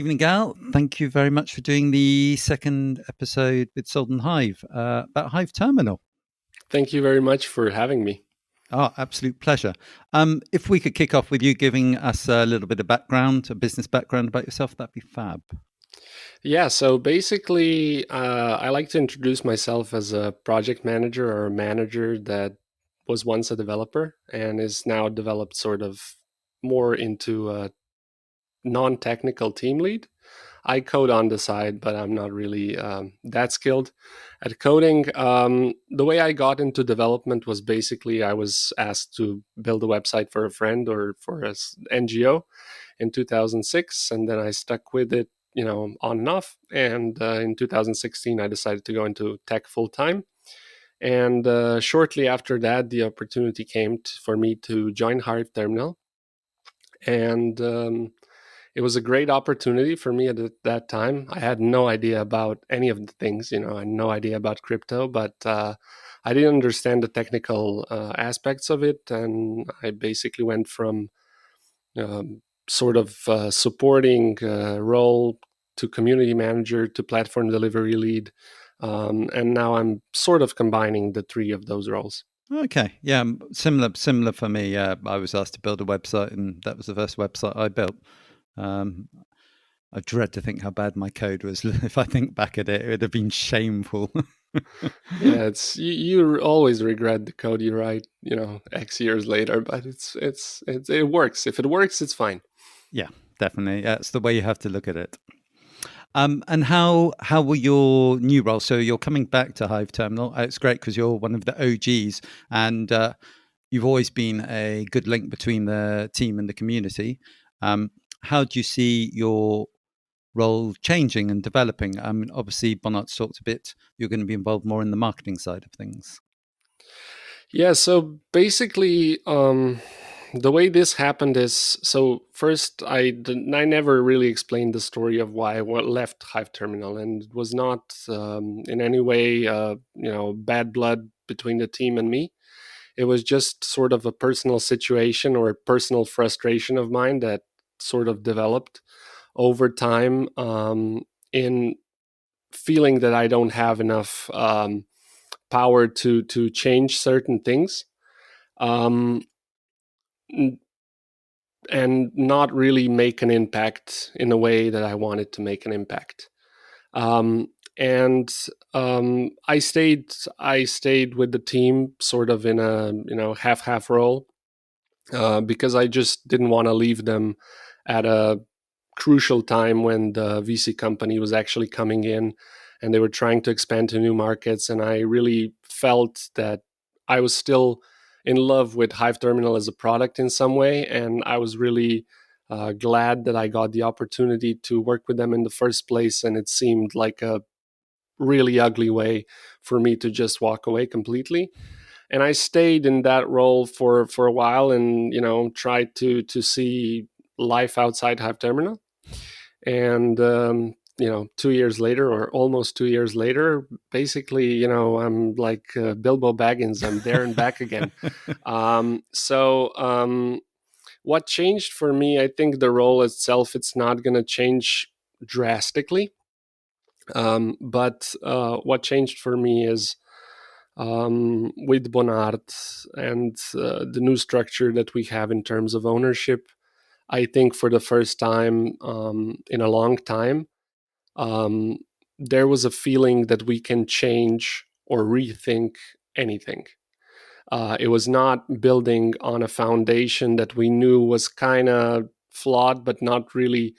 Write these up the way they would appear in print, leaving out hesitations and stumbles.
evening, Gal. Thank you very much for doing the second episode with SoldOnHive about Hiveterminal. Thank you very much for having me. Oh, absolute pleasure. If we could kick off with you giving us a little bit of background, a business background about yourself, that'd be fab. Yeah, so basically, I like to introduce myself as a project manager or a manager that was once a developer and is now developed sort of more into a non-technical team lead. I code on the side, but I'm not really that skilled at coding. The way I got into development was basically I was asked to build a website for a friend or for an NGO in 2006, and then I stuck with it, on and off. And in 2016, I decided to go into tech full time. And shortly after that, the opportunity came for me to join Hiveterminal, and it was a great opportunity for me at that time. I had no idea about any of the things, I had no idea about crypto, but I didn't understand the technical aspects of it. And I basically went from sort of supporting role to community manager to platform delivery lead. And now I'm sort of combining the three of those roles. Okay, yeah, similar for me. I was asked to build a website, and that was the first website I built. I dread to think how bad my code was. If I think back at it, it would have been shameful. Yeah, it's you always regret the code you write, X years later, but it works. If it works, it's fine. Yeah, definitely. That's the way you have to look at it. And how were your new roles? So you're coming back to Hiveterminal. It's great because you're one of the OGs, and you've always been a good link between the team and the community. How do you see your role changing and developing? Obviously, Bonnart's talked a bit. You're going to be involved more in the marketing side of things. Yeah, so basically, the way this happened is, so first I never really explained the story of why I left Hiveterminal, and it was not in any way bad blood between the team and me. It was just sort of a personal situation or a personal frustration of mine that sort of developed over time, in feeling that I don't have enough power to change certain things. Um, and not really make an impact in a way that I wanted to make an impact. And I stayed with the team sort of in a half role, because I just didn't want to leave them at a crucial time when the VC company was actually coming in and they were trying to expand to new markets. And I really felt that I was still in love with Hiveterminal as a product in some way. And I was really glad that I got the opportunity to work with them in the first place. And it seemed like a really ugly way for me to just walk away completely. And I stayed in that role for a while, and tried to see life outside Hiveterminal. And 2 years later, or almost 2 years later, basically, I'm like Bilbo Baggins. I'm there and back again. What changed for me? I think the role itself, it's not going to change drastically. But what changed for me is, with Bonnart and the new structure that we have in terms of ownership, I think for the first time in a long time, there was a feeling that we can change or rethink anything. It was not building on a foundation that we knew was kind of flawed, but not really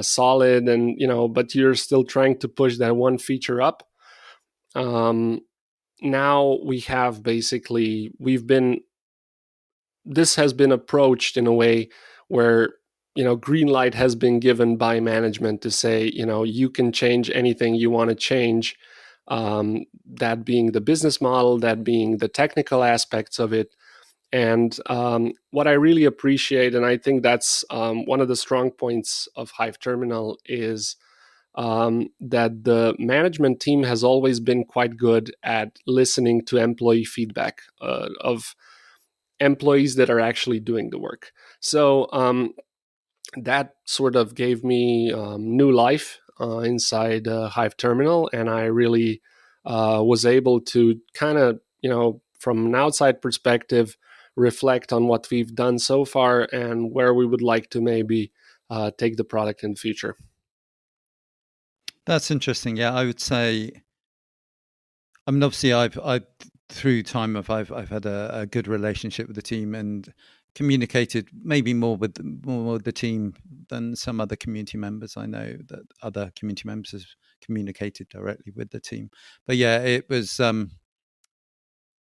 solid. And, but you're still trying to push that one feature up. Now we have basically, this has been approached in a way where, green light has been given by management to say, you can change anything you want to change. That being the business model, that being the technical aspects of it. And what I really appreciate, and I think that's one of the strong points of Hiveterminal, is that the management team has always been quite good at listening to employee feedback of employees that are actually doing the work. So that sort of gave me new life inside Hiveterminal, and I really was able to kind of, from an outside perspective, reflect on what we've done so far and where we would like to maybe take the product in the future. That's interesting. Yeah, I would say. I mean, obviously, I've through time, I've had a good relationship with the team and communicated maybe more with the team than some other community members. I know that other community members have communicated directly with the team, but yeah, it was.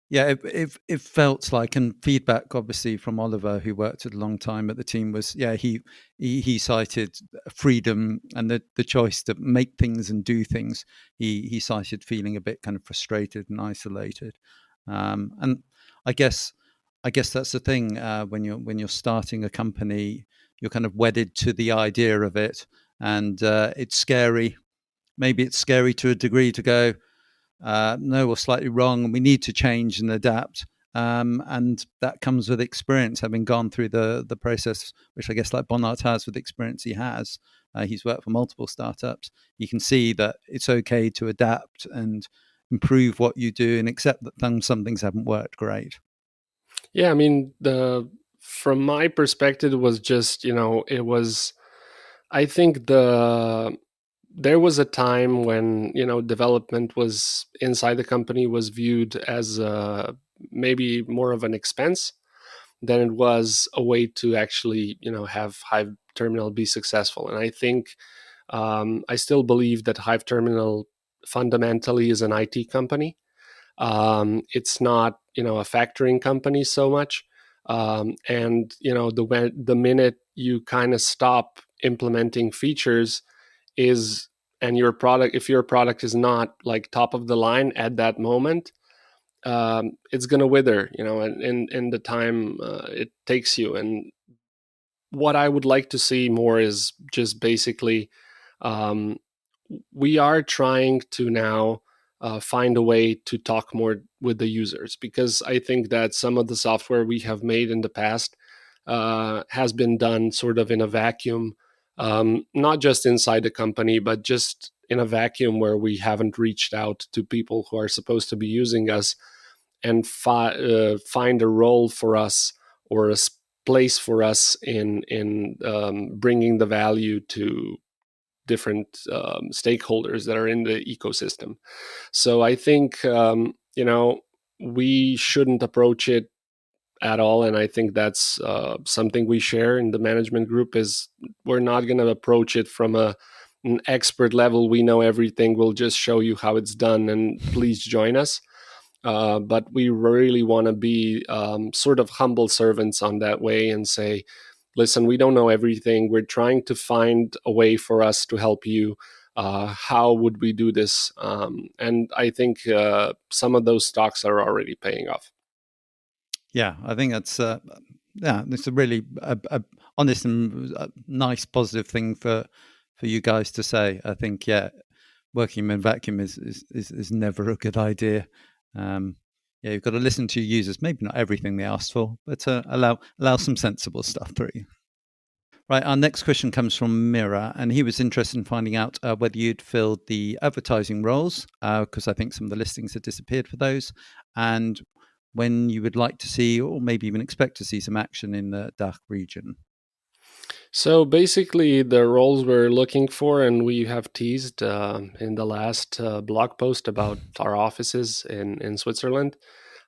Yeah, it felt like, and feedback obviously from Oliver, who worked a long time at the team, was he cited freedom and the choice to make things and do things. He cited feeling a bit kind of frustrated and isolated, and I guess I guess that's the thing when you're starting a company, you're kind of wedded to the idea of it, and it's scary. Maybe it's scary to a degree to go, no, we're slightly wrong, and we need to change and adapt. And that comes with experience, having gone through the process, which I guess like Bonnard has with the experience he has. He's worked for multiple startups. You can see that it's okay to adapt and improve what you do and accept that some things haven't worked great. Yeah, I mean, from my perspective, it was just, it was, I think there was a time when, development was inside the company was viewed as maybe more of an expense than it was a way to actually, have Hive Terminal be successful. And I think I still believe that Hive Terminal fundamentally is an IT company. It's not, a factoring company so much. And the minute you kind of stop implementing features is and your product, if your product is not like top of the line at that moment, it's going to wither, in the time it takes you. And what I would like to see more is just basically, um, we are trying to now find a way to talk more with the users, because I think that some of the software we have made in the past has been done sort of in a vacuum, not just inside the company, but just in a vacuum where we haven't reached out to people who are supposed to be using us and find a role for us or a place for us in bringing the value to different stakeholders that are in the ecosystem. So I think we shouldn't approach it at all, and I think that's something we share in the management group. Is we're not going to approach it from an expert level. We know everything. We'll just show you how it's done, and please join us. But we really want to be sort of humble servants on that way and say, listen, we don't know everything. We're trying to find a way for us to help you. How would we do this? And I think some of those stocks are already paying off. Yeah, I think it's a really honest and nice, positive thing for you guys to say. I think working in vacuum is never a good idea. Yeah, you've got to listen to your users. Maybe not everything they asked for, but allow some sensible stuff through. Right, our next question comes from Mira, and he was interested in finding out whether you'd filled the advertising roles, because I think some of the listings had disappeared for those, and when you would like to see, or maybe even expect to see, some action in the DACH region. So basically, the roles we're looking for, and we have teased in the last blog post about our offices in Switzerland,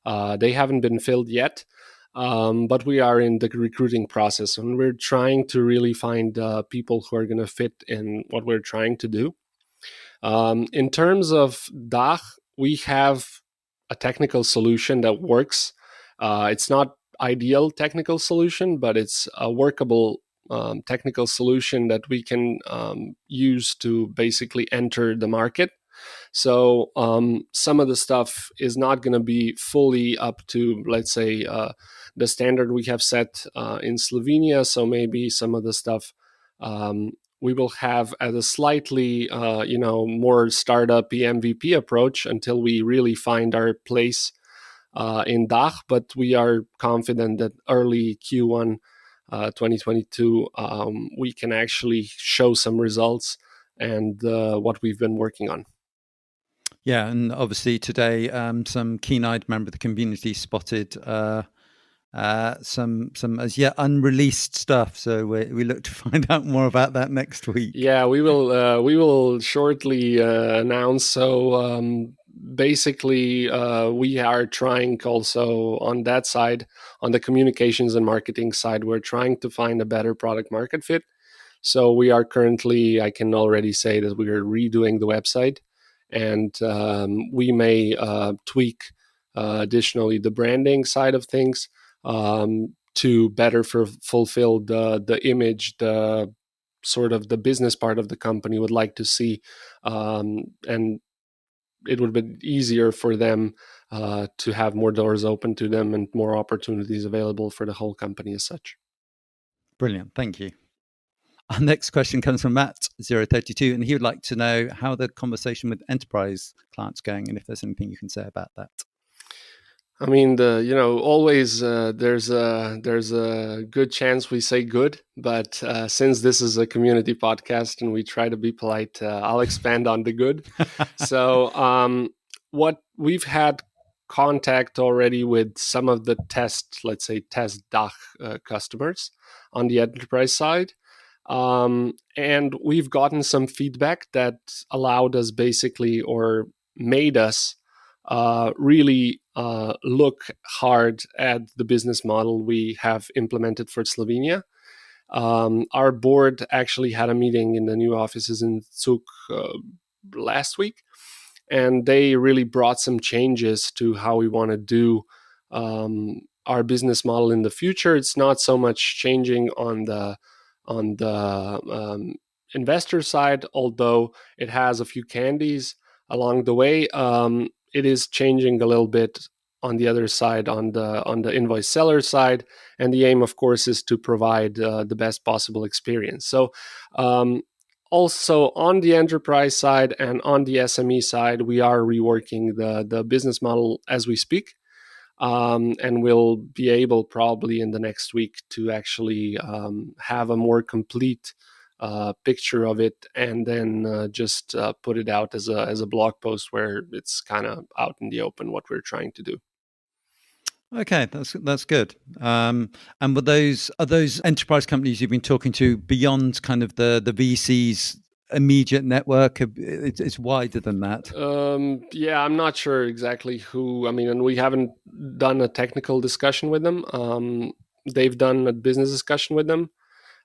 they haven't been filled yet. But we are in the recruiting process, and we're trying to really find people who are going to fit in what we're trying to do. In terms of DACH, we have a technical solution that works. It's not ideal technical solution, but it's a workable technical solution that we can use to basically enter the market. So some of the stuff is not going to be fully up to, let's say, the standard we have set in Slovenia. So maybe some of the stuff we will have at a slightly, more startup MVP approach until we really find our place in DACH. But we are confident that early Q1 2022, we can actually show some results and what we've been working on. Yeah, and obviously today, some keen-eyed member of the community spotted some as yet unreleased stuff. So we look to find out more about that next week. Yeah, we will shortly announce. So basically, we are trying also on that side, on the communications and marketing side, we're trying to find a better product market fit. So we are currently, I can already say that we are redoing the website, and we may tweak additionally the branding side of things to better fulfill the image, the sort of the business part of the company would like to see, and it would be easier for them to have more doors open to them and more opportunities available for the whole company as such. Brilliant, thank you. Our next question comes from Matt032, and he would like to know how the conversation with enterprise clients going, and if there's anything you can say about that. I mean, always there's a good chance we say good, but since this is a community podcast and we try to be polite, I'll expand on the good. So, what we've had contact already with some of the test DACH customers on the enterprise side. And we've gotten some feedback that allowed us basically, or made us really look hard at the business model we have implemented for Slovenia. Our board actually had a meeting in the new offices in Zug last week, and they really brought some changes to how we want to do our business model in the future. It's not so much changing on the investor side, although it has a few candies along the way. It is changing a little bit on the other side, on the invoice seller side, and the aim, of course, is to provide the best possible experience. So also on the enterprise side and on the SME side, we are reworking the business model as we speak. And we'll be able probably in the next week to actually have a more complete picture of it, and then just put it out as a blog post where it's kind of out in the open what we're trying to do. Okay, that's good. And are those enterprise companies you've been talking to beyond kind of the VC's immediate network? It's wider than that. Yeah, I'm not sure exactly who. I mean, and we haven't done a technical discussion with them. They've done a business discussion with them.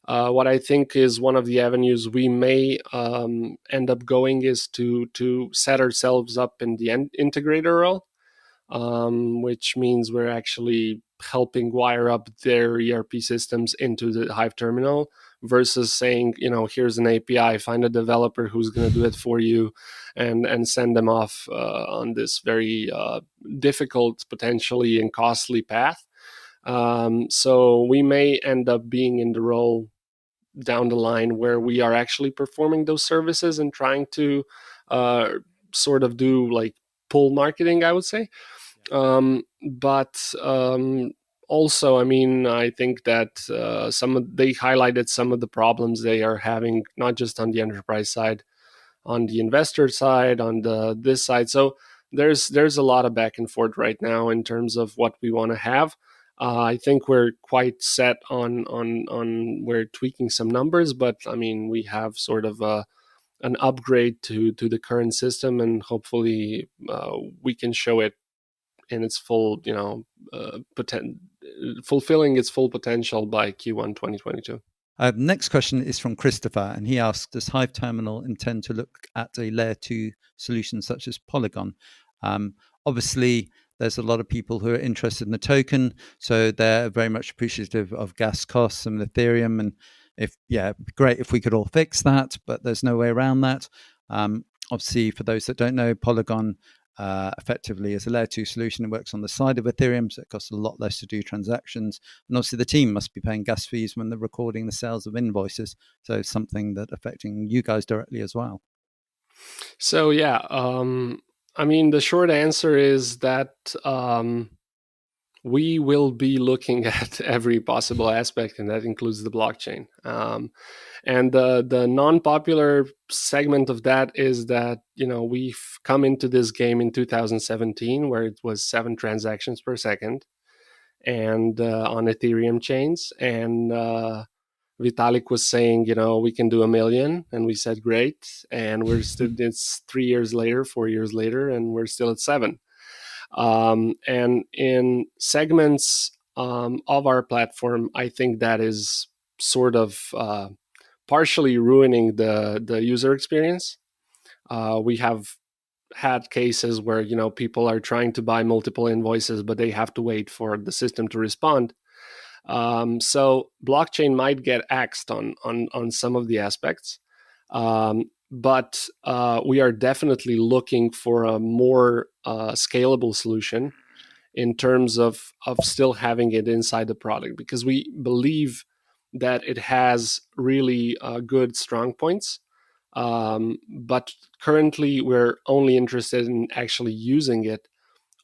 What I think is one of the avenues we may end up going is to set ourselves up in the integrator role, which means we're actually helping wire up their ERP systems into the Hiveterminal, versus saying, here's an API, find a developer who's going to do it for you, and send them off on this very difficult, potentially, and costly path. So we may end up being in the role down the line where we are actually performing those services and trying to sort of do like pull marketing, I would say. But also, I mean, I think that they highlighted some of the problems they are having, not just on the enterprise side, on the investor side, on this side. So there's a lot of back and forth right now in terms of what we want to have. I think we're quite set on we're tweaking some numbers, but I mean, we have sort of an upgrade to the current system, and hopefully we can show it in its full, fulfilling its full potential by Q1 2022. Next question is from Christopher, and he asks, does Hiveterminal intend to look at a layer 2 solution such as Polygon? Obviously, there's a lot of people who are interested in the token, so they're very much appreciative of gas costs and Ethereum. And it'd be great if we could all fix that, but there's no way around that. Obviously, for those that don't know, Polygon effectively is a layer 2 solution. It works on the side of Ethereum, so it costs a lot less to do transactions. And obviously the team must be paying gas fees when they're recording the sales of invoices. So something that affecting you guys directly as well. So I mean, the short answer is that we will be looking at every possible aspect, and that includes the blockchain. And the non-popular segment of that is that, we've come into this game in 2017 where it was 7 transactions per second, and on Ethereum chains, and Vitalik was saying, we can do 1 million, and we said great, and we're still, it's 3 years later, 4 years later, and we're still at 7. And in segments of our platform, I think that is sort of partially ruining the user experience. We have had cases where people are trying to buy multiple invoices, but they have to wait for the system to respond. So blockchain might get axed on some of the aspects, but we are definitely looking for a more scalable solution in terms of still having it inside the product, because we believe that it has really good strong points. But currently, we're only interested in actually using it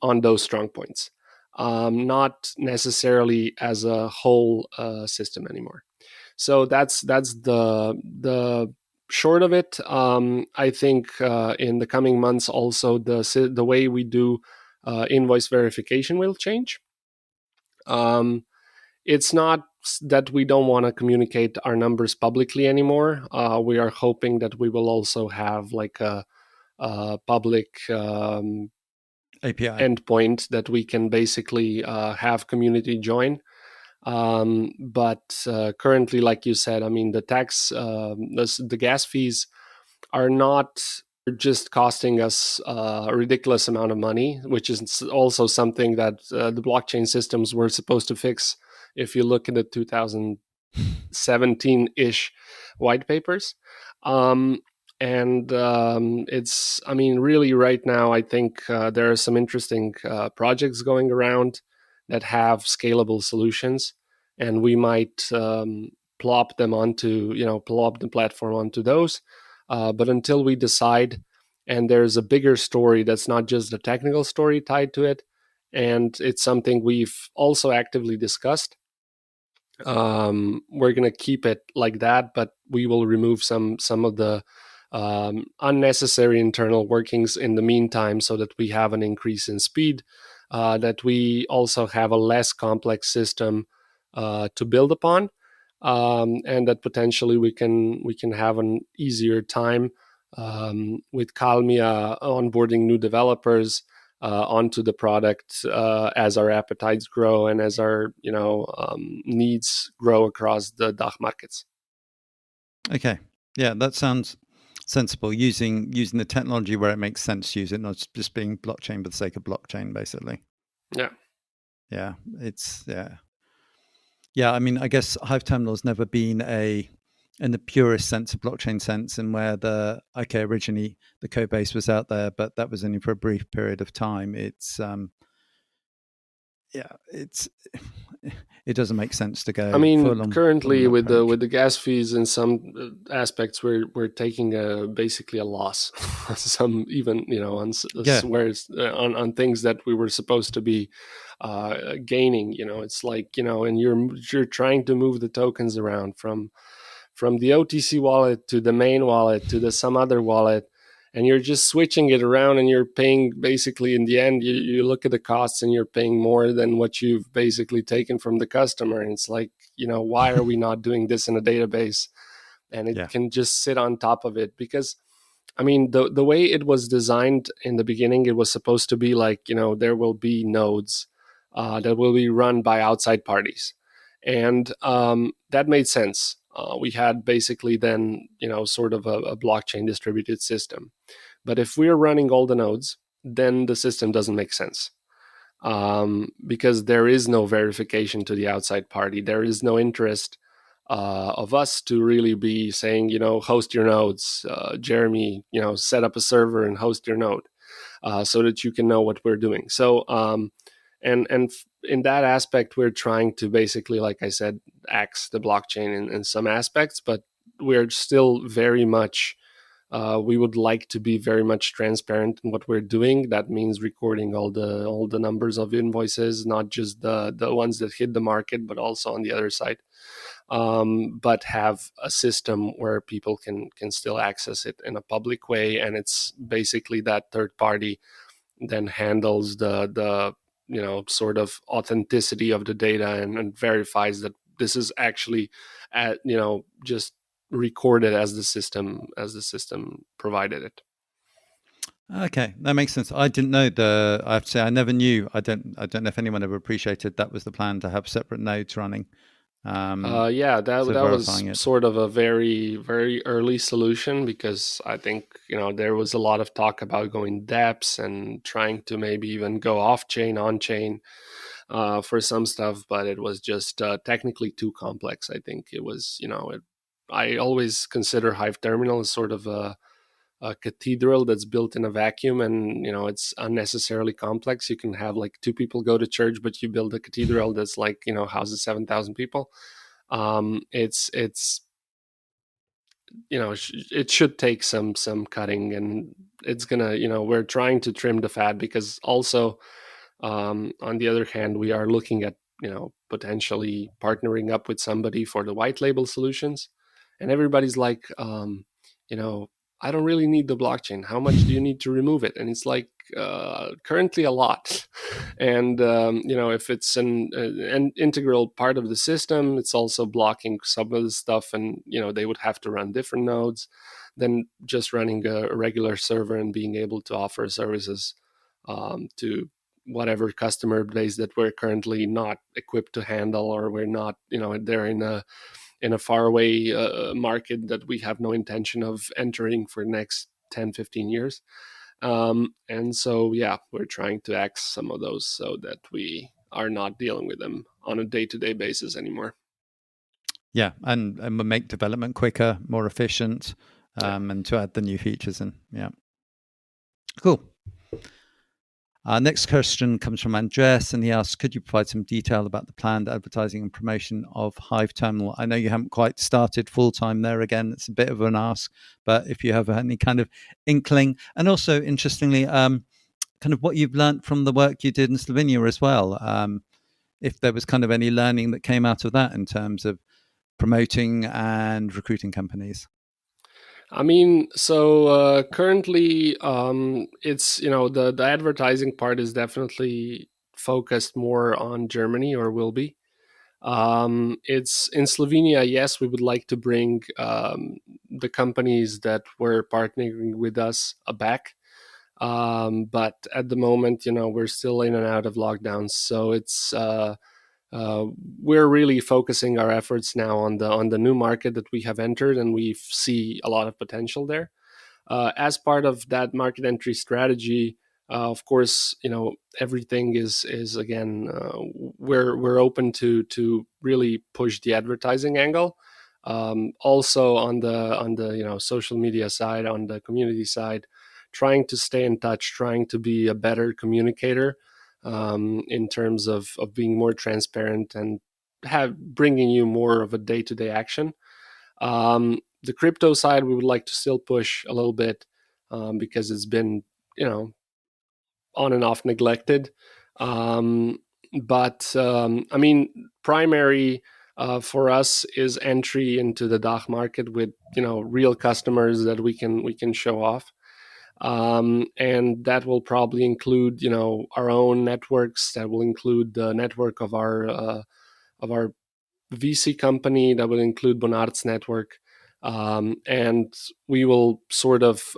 on those strong points, not necessarily as a whole system anymore. So that's the short of it. I think in the coming months, also the way we do invoice verification will change. It's not that we don't want to communicate our numbers publicly anymore. We are hoping that we will also have like a public API endpoint that we can basically have community join. But currently, like you said, I mean, the tax, the gas fees are not just costing us a ridiculous amount of money, which is also something that the blockchain systems were supposed to fix. If you look at the 2017-ish white papers. It's, I mean, really right now, I think there are some interesting projects going around that have scalable solutions, and we might plop the platform onto those. But until we decide, and there's a bigger story that's not just a technical story tied to it, and it's something we've also actively discussed, we're going to keep it like that, but we will remove some of the unnecessary internal workings in the meantime, so that we have an increase in speed, that we also have a less complex system to build upon, and that potentially we can have an easier time with Calmia onboarding new developers onto the product as our appetites grow and as our needs grow across the DACH markets. Okay, yeah, that sounds sensible. Using the technology where it makes sense to use it, not just being blockchain for the sake of blockchain, basically. Yeah, it's yeah. I mean, I guess Hiveterminal has never been in the purest sense of blockchain sense, and where originally the code base was out there, but that was only for a brief period of time. It doesn't make sense to go. I mean, currently with the gas fees, in some aspects, we're taking basically a loss. Some even on things that we were supposed to be gaining. It's like and you're trying to move the tokens around from the OTC wallet to the main wallet to some other wallet, and you're just switching it around, and you're paying basically, in the end, you look at the costs and you're paying more than what you've basically taken from the customer. And it's like, why are we not doing this in a database? And it can just sit on top of it, because I mean, the way it was designed in the beginning, it was supposed to be like, there will be nodes that will be run by outside parties. And that made sense. We had basically then, sort of a blockchain distributed system. But if we're running all the nodes, then the system doesn't make sense, because there is no verification to the outside party. There is no interest of us to really be saying, host your nodes, Jeremy, set up a server and host your node, so that you can know what we're doing. So, and in that aspect, we're trying to basically, like I said, axe the blockchain in some aspects, but we're still very much We would like to be very much transparent in what we're doing. That means recording all the numbers of invoices, not just the ones that hit the market, but also on the other side. But have a system where people can still access it in a public way, and it's basically that third party then handles the sort of authenticity of the data, and verifies that this is actually just recorded as the system provided it. Okay, that makes sense. I didn't know I have to say I never knew. I don't know if anyone ever appreciated that was the plan, to have separate nodes running. Yeah, So that was verifying it. sort of a very very early solution, because I think there was a lot of talk about going dApps and trying to maybe even go off chain, on chain, for some stuff, but it was just technically too complex. I think it was, I always consider Hiveterminal as sort of a cathedral that's built in a vacuum, and it's unnecessarily complex. You can have like two people go to church, but you build a cathedral that's like houses 7,000 people. It's it should take some cutting, and it's gonna, we're trying to trim the fat, because also, on the other hand, we are looking at potentially partnering up with somebody for the white label solutions, and everybody's like, you know I don't really need the blockchain. How much do you need to remove it? And it's like, currently a lot. And if it's an integral part of the system, it's also blocking some of the stuff, and they would have to run different nodes than just running a regular server and being able to offer services to whatever customer base that we're currently not equipped to handle, or we're not, they're in a faraway market that we have no intention of entering for the next 10-15 years. And so, yeah, we're trying to axe some of those so that we are not dealing with them on a day-to-day basis anymore. Yeah, and make development quicker, more efficient, Yeah. and to add the new features in. Yeah, cool. Next question comes from Andreas, and he asks, could you provide some detail about the planned advertising and promotion of Hiveterminal? I know you haven't quite started full-time there again. It's a bit of an ask, but if you have any kind of inkling, and also, interestingly, kind of what you've learned from the work you did in Slovenia as well, if there was kind of any learning that came out of that in terms of promoting and recruiting companies. I mean, so currently, it's the advertising part is definitely focused more on Germany, or will be. It's in Slovenia. Yes, we would like to bring the companies that were partnering with us back, but at the moment, we're still in and out of lockdowns, so it's. Uh, we're really focusing our efforts now on the new market that we have entered, and we see a lot of potential there. As part of that market entry strategy, of course, everything is again, we're open to really push the advertising angle. Also on the social media side, on the community side, trying to stay in touch, trying to be a better communicator, in terms of being more transparent and bringing you more of a day-to-day action. The crypto side, we would like to still push a little bit, because it's been, on and off neglected. But I mean, primary for us is entry into the DACH market with real customers that we can show off. And that will probably include our own networks. That will include the network of our VC company, that will include Bonart's network. And we will sort of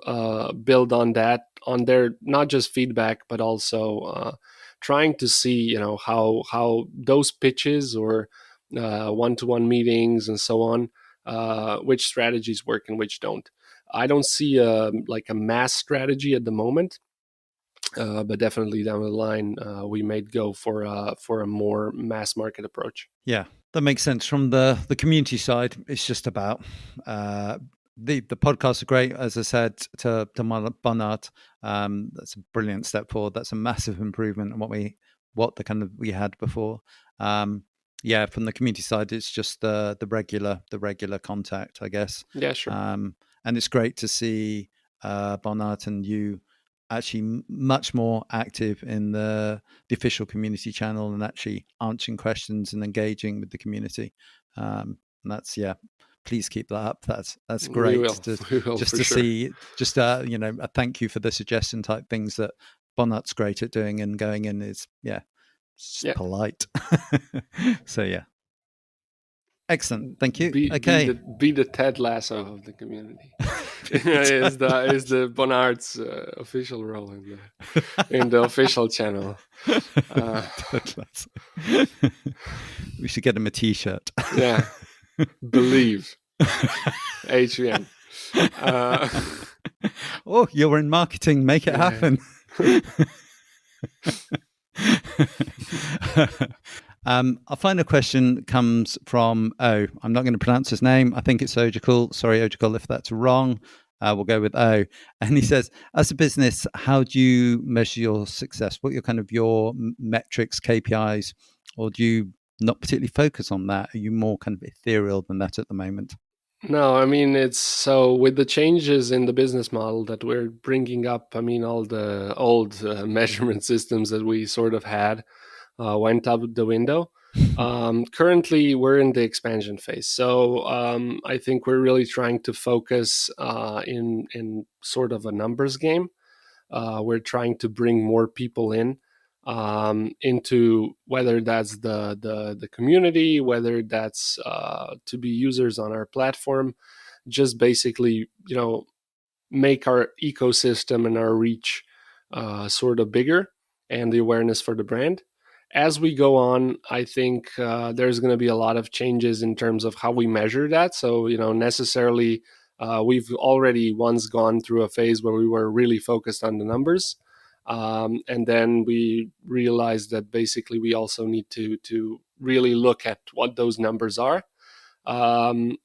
build on that, on their not just feedback, but also trying to see how those pitches, or one-to-one meetings and so on, which strategies work and which don't. I don't see like a mass strategy at the moment, but definitely down the line, we may go for a more mass market approach. Yeah, that makes sense. From the community side, it's just about the podcasts are great, as I said to Bonnard. That's a brilliant step forward. That's a massive improvement on what the kind of we had before. Yeah, from the community side, it's just the regular contact, I guess. Yeah, sure. and it's great to see Bernard and you actually much more active in the official community channel and actually answering questions and engaging with the community. And that's please keep that up. That's We great will. to We will just for to sure. see a thank you for the suggestion type things that Bonnart's great at doing, and going in is it's just Yeah. polite. So excellent, thank you. Be Okay. the Ted Lasso of the community. is the Bonnard's official role in the official channel. We should get him a T-shirt. Yeah, believe HVN. Oh, you're in marketing. Make it happen. Our final question comes from I'm not going to pronounce his name. I think it's Okjokull. Sorry, Okjokull, if that's wrong. We'll go with O. And he says, as a business, how do you measure your success? What are your kind of your metrics, KPIs, or do you not particularly focus on that? Are you more kind of ethereal than that at the moment? No, I mean, it's so with the changes in the business model that we're bringing up, I mean, all the old measurement systems that we sort of had went out the window. Currently, we're in the expansion phase. So I think we're really trying to focus in sort of a numbers game. We're trying to bring more people in into whether that's the community, whether that's to be users on our platform, just basically, make our ecosystem and our reach sort of bigger and the awareness for the brand. As we go on, I think there's going to be a lot of changes in terms of how we measure that. So, necessarily, we've already once gone through a phase where we were really focused on the numbers. And then we realized that basically we also need to really look at what those numbers are. And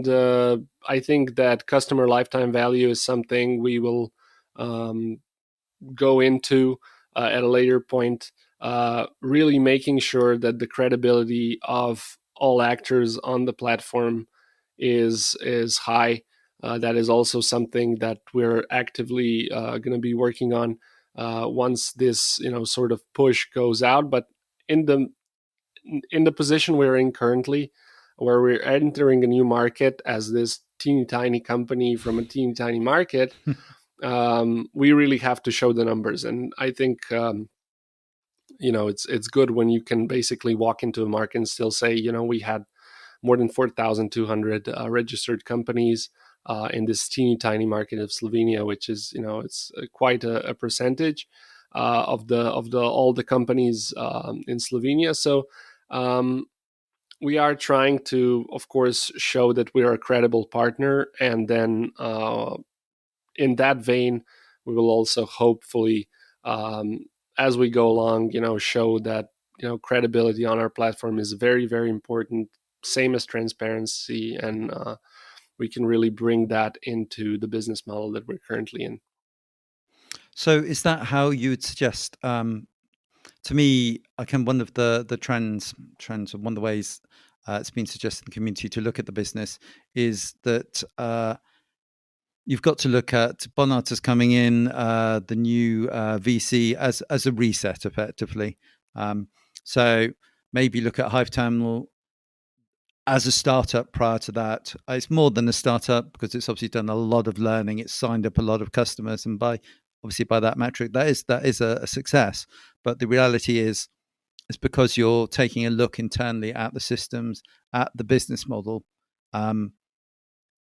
I think that customer lifetime value is something we will go into at a later point, really making sure that the credibility of all actors on the platform is high. That is also something that we're actively going to be working on once this sort of push goes out. But in the position we're in currently, where we're entering a new market as this teeny tiny company from a teeny tiny market, we really have to show the numbers. And I think it's good when you can basically walk into a market and still say, we had more than 4,200 registered companies in this teeny tiny market of Slovenia, which is it's quite a percentage of the all the companies in Slovenia. So we are trying to, of course, show that we are a credible partner, and then in that vein, we will also hopefully, as we go along, show that credibility on our platform is very, very important. Same as transparency, and we can really bring that into the business model that we're currently in. So, is that how you would suggest? To me, one of the trends, and one of the ways it's been suggested in the community to look at the business is that you've got to look at Bonnard as coming in, the new VC as a reset, effectively. So maybe look at Hiveterminal as a startup prior to that. It's more than a startup because it's obviously done a lot of learning. It's signed up a lot of customers, and by that metric, that is a success. But the reality is, it's because you're taking a look internally at the systems, at the business model.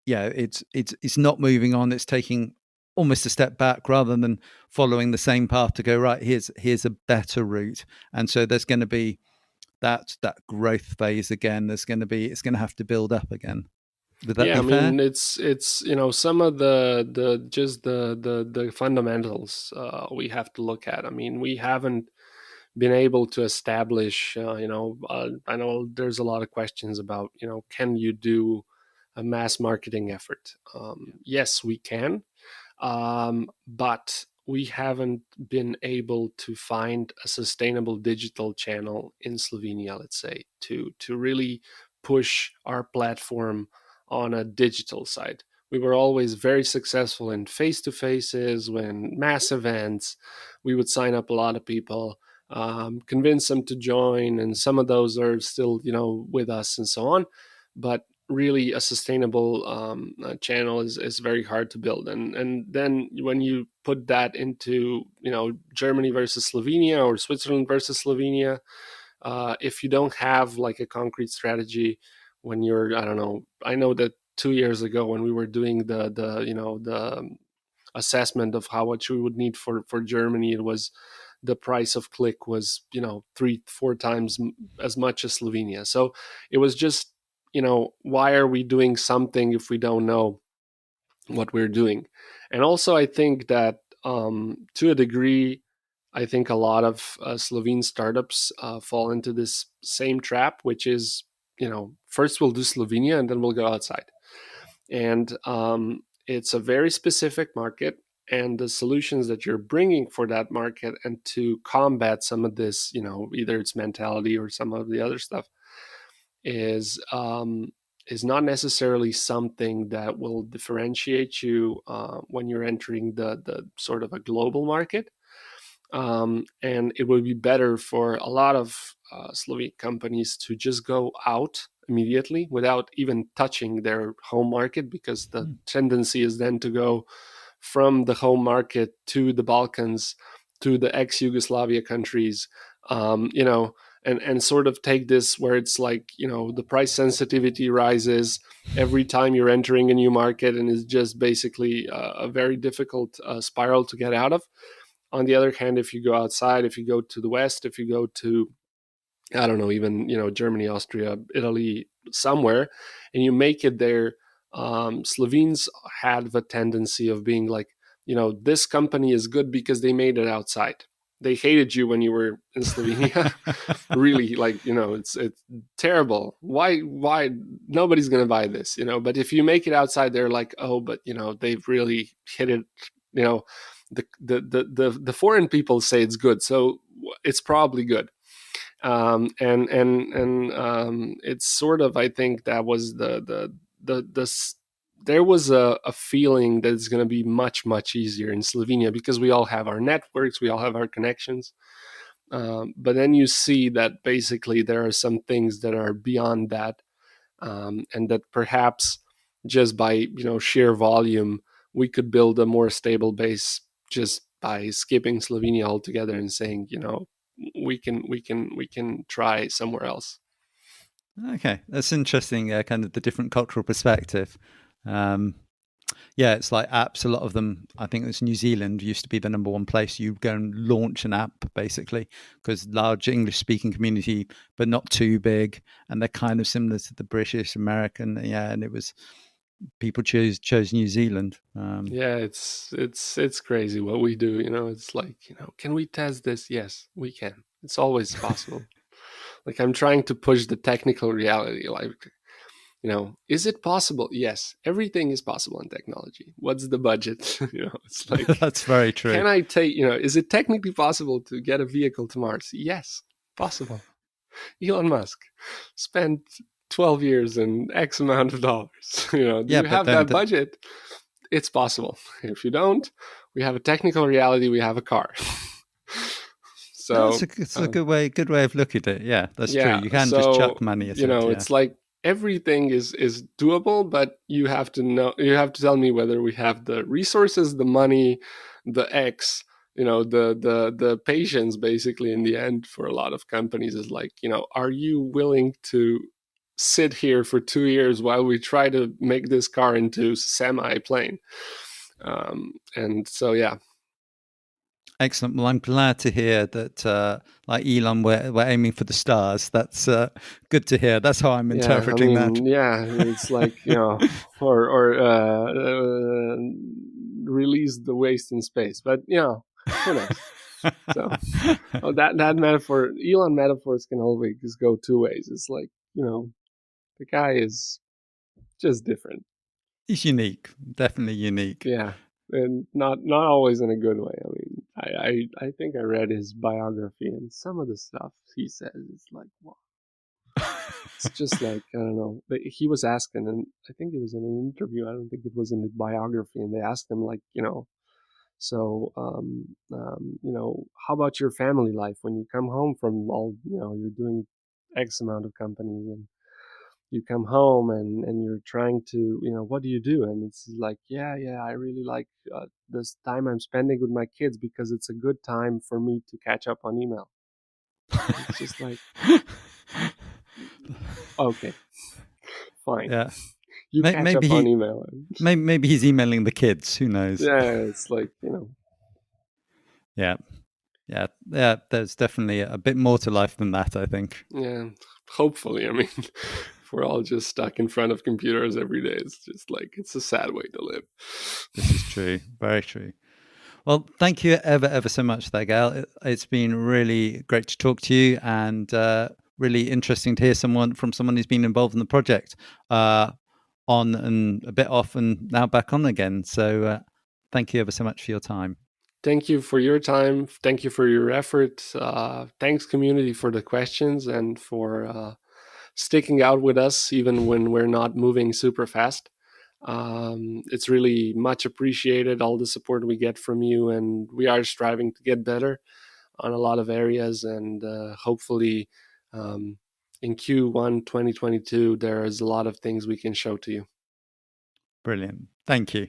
It's not moving on. It's taking almost a step back rather than following the same path to go, right, here's a better route. And so there's going to be that growth phase again. It's going to have to build up again. Would that be fair? I mean, it's some of the just the fundamentals we have to look at. I mean, we haven't been able to establish. I know there's a lot of questions about can you do a mass marketing effort? Yes, we can, but we haven't been able to find a sustainable digital channel in Slovenia, let's say, to really push our platform on a digital side. We were always very successful in face-to-faces, when mass events. We would sign up a lot of people, convince them to join, and some of those are still, with us and so on. But really, a sustainable channel is very hard to build. And then when you put that into, Germany versus Slovenia, or Switzerland versus Slovenia, if you don't have like a concrete strategy, when you're, I don't know, I know that 2 years ago when we were doing the assessment of how much we would need for Germany, it was, the price of click was, 3-4 times as much as Slovenia. So it was just, why are we doing something if we don't know what we're doing? And also, I think that, to a degree, I think a lot of Slovene startups fall into this same trap, which is, first we'll do Slovenia and then we'll go outside. And it's a very specific market. And the solutions that you're bringing for that market, and to combat some of this, either it's mentality or some of the other stuff, is not necessarily something that will differentiate you when you're entering the sort of a global market. And it would be better for a lot of Slovene companies to just go out immediately without even touching their home market, because the tendency is then to go from the home market to the Balkans, to the ex-Yugoslavia countries, and sort of take this where it's like, the price sensitivity rises every time you're entering a new market, and is just basically a very difficult spiral to get out of. On the other hand, if you go outside, if you go to the West, if you go to, I don't know, even, Germany, Austria, Italy, somewhere, and you make it there, Slovenes had the tendency of being like, this company is good because they made it outside. They hated you when you were in Slovenia. Really, like, it's terrible. Why nobody's gonna buy this, But if you make it outside, they're like, oh, but they've really hit it, the foreign people say it's good, so it's probably good. And it's sort of, I think that was there was a feeling that it's going to be much easier in Slovenia, because we all have our networks, we all have our connections. But then you see that basically there are some things that are beyond that, and that perhaps just by sheer volume we could build a more stable base just by skipping Slovenia altogether and saying, we can try somewhere else. Okay, that's interesting. Kind of the different cultural perspective. Um, yeah, it's like apps. A lot of them, I think it's New Zealand used to be the number one place you go and launch an app, basically, because large English speaking community, but not too big, and they're kind of similar to the British, American. Yeah, and it was people chose New Zealand. Yeah, it's crazy what we do. It's like, can we test this? Yes, we can. It's always possible. Like, I'm trying to push the technical reality. Like, is it possible? Yes, everything is possible in technology. What's the budget? It's like, That's very true. can I take, is it technically possible to get a vehicle to Mars? Yes, possible. Elon Musk spent 12 years and X amount of dollars. Do Yeah, you but have then that budget? It's possible. If you don't, we have a technical reality, we have a car. So it's a good way of looking at it. Yeah, that's true. yeah, You can just so chuck money at it. Yeah. it's like everything is doable, but you have to tell me whether we have the resources, the money, the X, the patience. Basically, in the end, for a lot of companies, is like, are you willing to sit here for 2 years while we try to make this car into semi plane? And so yeah. Excellent. Well, I'm glad to hear that, like Elon, we're aiming for the stars. That's good to hear. That's how I'm Yeah, I interpreting that. mean, yeah, it's like, or release the waste in space, but who knows? So, oh, that metaphor, Elon metaphors can always go two ways. It's like, the guy is just different. He's unique, definitely unique. Yeah, and not always in a good way. I mean, I think I read his biography, and some of the stuff he says is like, wow. It's just like, I don't know. But he was asking, and I think it was in an interview. I don't think it was in the biography. And they asked him, like, so, how about your family life when you come home from all, you're doing X amount of companies, and you come home and you're trying to, what do you do? And it's like, yeah, I really like this time I'm spending with my kids because it's a good time for me to catch up on email. It's just like, okay, fine. Yeah. You catch up Maybe on he email. maybe he's emailing the kids. Who knows? Yeah, it's like, Yeah. Yeah. Yeah. There's definitely a bit more to life than that, I think. yeah, hopefully. I mean, if we're all just stuck in front of computers every day, it's just like, it's a sad way to live. This is true. Very true. Well, thank you ever so much there, Gail. It's been really great to talk to you, and really interesting to hear from someone who's been involved in the project, on and a bit off and now back on again. So thank you ever so much for your time. Thank you for your time. Thank you for your effort. Thanks, community, for the questions and for sticking out with us even when we're not moving super fast. It's really much appreciated, all the support we get from you, and we are striving to get better on a lot of areas. And hopefully, in Q1 2022, there is a lot of things we can show to you. Brilliant. Thank you.